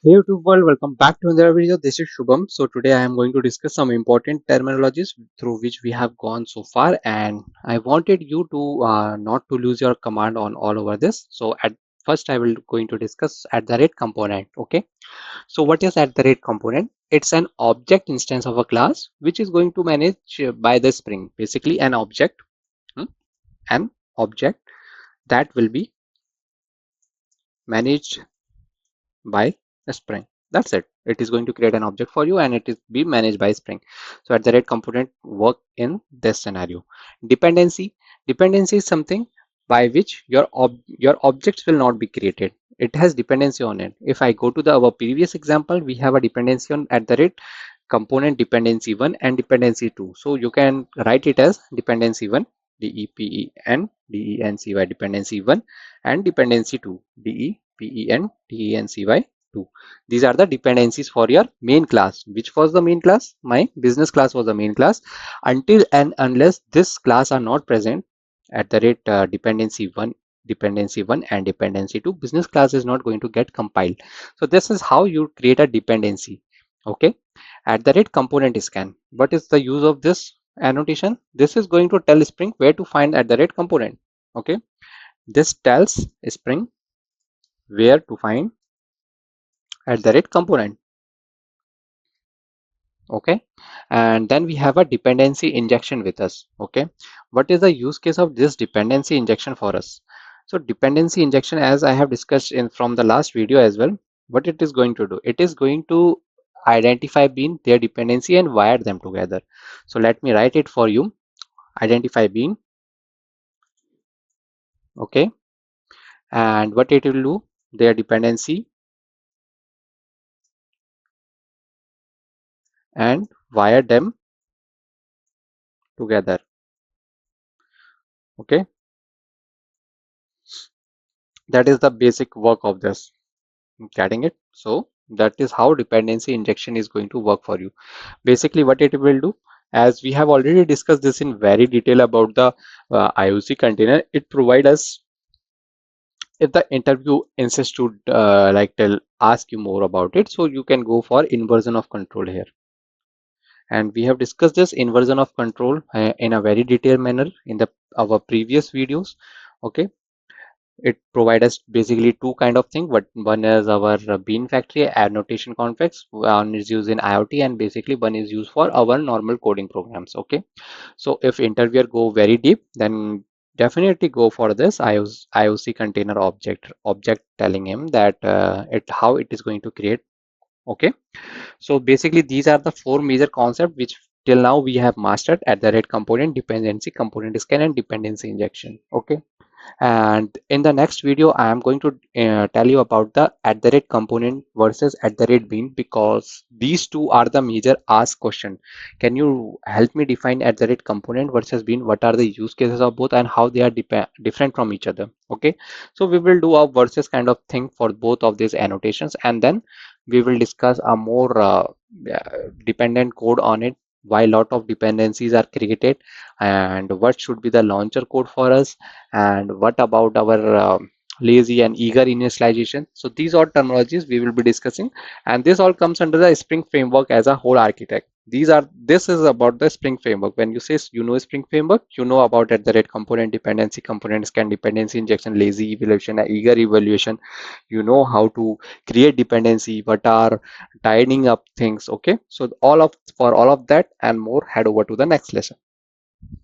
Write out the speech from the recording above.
Hey YouTube world, welcome back to another video. This is Shubham. So today I am going to discuss some important terminologies through which we have gone so far, and I wanted you to not to lose your command on all over this. So at first I will going to discuss at the rate component. Okay. So what is at the rate component? It's an object instance of a class which is going to manage by the Spring. Basically hmm, an object that will be managed by a Spring. That's it. It is going to create an object for you and it is be managed by Spring. So at the rate component work in this scenario. Dependency. Dependency is something by which your objects will not be created. It has dependency on it. If I go to our previous example, we have a dependency on at the rate component dependency 1 and dependency 2. So you can write it as dependency 1 dependency dependency 1 and dependency 2 dependency 2. These are the dependencies for your main class. Which was the main class? My business class was the main class. Until and unless this class are not present at the rate dependency 1 and dependency 2, business class is not going to get compiled. So this is how you create a dependency. Okay. At the rate component scan, what is the use of this annotation? This is going to tell Spring where to find at the rate component. Okay. This tells Spring where to find at the rate component. Okay. And then we have a dependency injection with us. Okay. What is the use case of this dependency injection for us? So dependency injection, as I have discussed in from the last video as well, what it is going to do, it is going to identify bean their dependency and wire them together. So let me write it for you. Identify bean. Okay. And what it will do, their dependency and wire them together. Okay. That is the basic work of this. Getting it? So that is how dependency injection is going to work for you. Basically what it will do, as we have already discussed this in very detail about the IOC container, it provide us, if the interview insists to ask you more about it, so you can go for inversion of control here. And we have discussed this inversion of control in a very detailed manner in the our previous videos. Okay. It provides us basically two kind of thing. What one is our bean factory annotation conflicts. One is used in IoT and basically one is used for our normal coding programs. Okay. So if interviewer go very deep, then definitely go for this IOC container object telling him that it how it is going to create. Okay. So basically these are the four major concepts which till now we have mastered at the rate component, dependency, component scan and dependency injection. Okay. And in the next video I am going to tell you about the at the rate component versus at the rate bean, because these two are the major ask question. Can you help me define at the rate component versus bean? What are the use cases of both and how they are different from each other? Okay, so we will do a versus kind of thing for both of these annotations, and then we will discuss a more dependent code on it, why lot of dependencies are created, and what should be the launcher code for us, and what about our lazy and eager initialization. So these are terminologies we will be discussing, and this all comes under the Spring framework as a whole architect. This is about the Spring framework. When you say you know Spring framework, you know about at the rate component, dependency, component scan, dependency injection, lazy evaluation, eager evaluation. You know how to create dependency, what are tidying up things. Okay, so all of for all of that and more, head over to the next lesson.